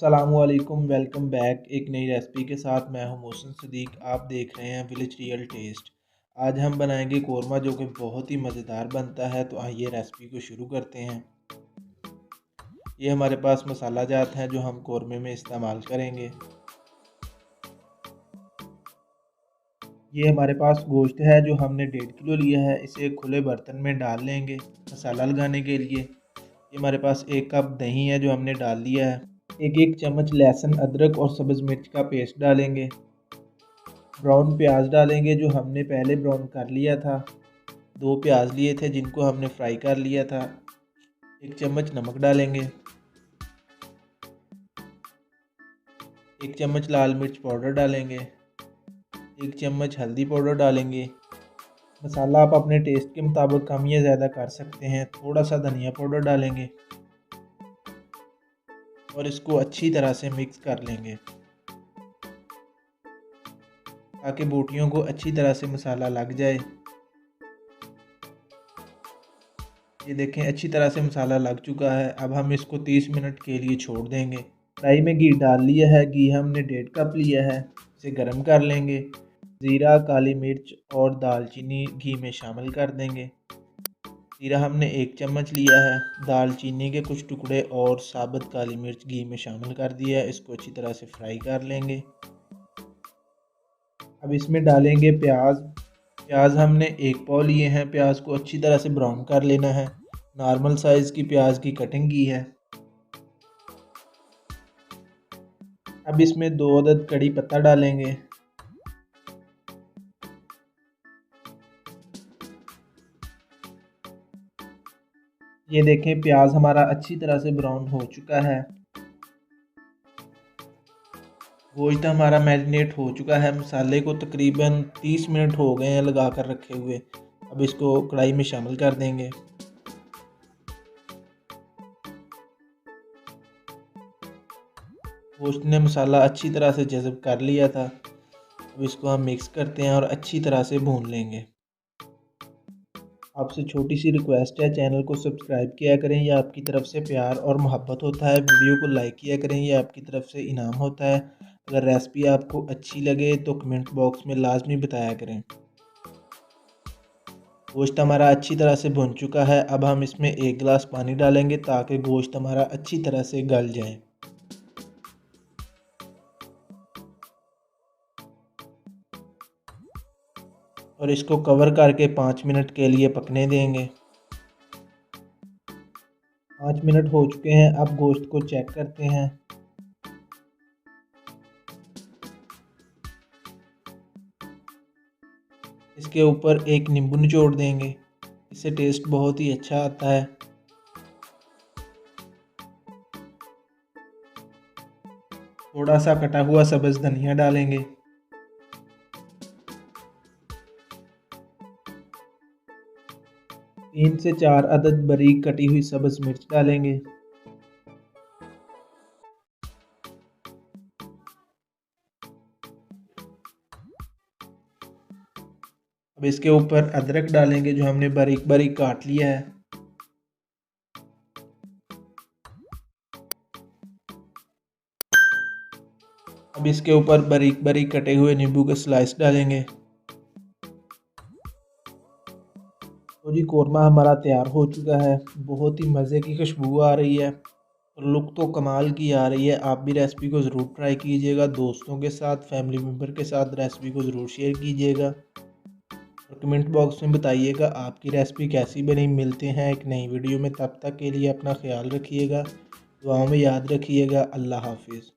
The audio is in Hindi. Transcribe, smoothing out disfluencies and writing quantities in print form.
अस्सलामुअलैकुम, वेलकम बैक। एक नई रेसिपी के साथ मैं हूं मोहसिन सदीक। आप देख रहे हैं विलेज रियल टेस्ट। आज हम बनाएंगे कोरमा जो कि बहुत ही मज़ेदार बनता है। तो आइए रेसिपी को शुरू करते हैं। ये हमारे पास मसाला जात हैं जो हम कोरमे में इस्तेमाल करेंगे। ये हमारे पास गोश्त है जो हमने 1.5 किलो लिया है। इसे खुले बर्तन में डाल लेंगे मसाला लगाने के लिए। ये हमारे पास 1 कप दही है जो हमने डाल लिया है। एक चम्मच लहसुन, अदरक और सब्ज़ मिर्च का पेस्ट डालेंगे। ब्राउन प्याज डालेंगे जो हमने पहले ब्राउन कर लिया था। 2 प्याज लिए थे जिनको हमने फ्राई कर लिया था। 1 चम्मच नमक डालेंगे। 1 चम्मच लाल मिर्च पाउडर डालेंगे। 1 चम्मच हल्दी पाउडर डालेंगे। मसाला आप अपने टेस्ट के मुताबिक कम या ज़्यादा कर सकते हैं। थोड़ा सा धनिया पाउडर डालेंगे और इसको अच्छी तरह से मिक्स कर लेंगे ताकि बोटियों को अच्छी तरह से मसाला लग जाए। ये देखें, अच्छी तरह से मसाला लग चुका है। अब हम इसको 30 मिनट के लिए छोड़ देंगे। कढ़ाई में घी डाल लिया है। घी हमने 1.5 कप लिया है। इसे गर्म कर लेंगे। ज़ीरा, काली मिर्च और दालचीनी घी में शामिल कर देंगे। ज़ीरा हमने 1 चम्मच लिया है। दालचीनी के कुछ टुकड़े और साबुत काली मिर्च घी में शामिल कर दिया है। इसको अच्छी तरह से फ्राई कर लेंगे। अब इसमें डालेंगे प्याज हमने 1 पाव लिए हैं। प्याज को अच्छी तरह से ब्राउन कर लेना है। नॉर्मल साइज़ की प्याज की कटिंग की है। अब इसमें 2 अदद कड़ी पत्ता डालेंगे। ये देखें, प्याज हमारा अच्छी तरह से ब्राउन हो चुका है। गोश्त हमारा मैरिनेट हो चुका है। मसाले को तकरीबन 30 मिनट हो गए हैं लगा कर रखे हुए। अब इसको कढ़ाई में शामिल कर देंगे। गोश्त ने मसाला अच्छी तरह से जज़ब कर लिया था। अब इसको हम मिक्स करते हैं और अच्छी तरह से भून लेंगे। आपसे छोटी सी रिक्वेस्ट है, चैनल को सब्सक्राइब किया करें। यह आपकी तरफ से प्यार और मोहब्बत होता है। वीडियो को लाइक किया करें, यह आपकी तरफ से इनाम होता है। अगर रेसिपी आपको अच्छी लगे तो कमेंट बॉक्स में लाजमी बताया करें। गोश्त हमारा अच्छी तरह से भुन चुका है। अब हम इसमें 1 गिलास पानी डालेंगे ताकि गोश्त हमारा अच्छी तरह से गल जाए। और इसको कवर करके 5 मिनट के लिए पकने देंगे। 5 मिनट हो चुके हैं। अब गोश्त को चेक करते हैं। इसके ऊपर 1 नींबू निचोड़ देंगे। इससे टेस्ट बहुत ही अच्छा आता है। थोड़ा सा कटा हुआ सब्ज़ धनिया डालेंगे। 3 से 4 अदद बारीक कटी हुई सब्ज़ मिर्च डालेंगे। अब इसके ऊपर अदरक डालेंगे जो हमने बारीक बारीक काट लिया है। अब इसके ऊपर बारीक बारीक कटे हुए नींबू के स्लाइस डालेंगे। तो जी, कोरमा हमारा तैयार हो चुका है। बहुत ही मज़े की खुशबू आ रही है और लुक तो कमाल की आ रही है। आप भी रेसिपी को ज़रूर ट्राई कीजिएगा। दोस्तों के साथ, फैमिली मेम्बर के साथ रेसिपी को ज़रूर शेयर कीजिएगा और कमेंट बॉक्स में बताइएगा आपकी रेसिपी कैसी बनी। मिलते हैं एक नई वीडियो में, तब तक के लिए अपना ख्याल रखिएगा, दुआओं में याद रखिएगा। अल्लाह हाफिज़।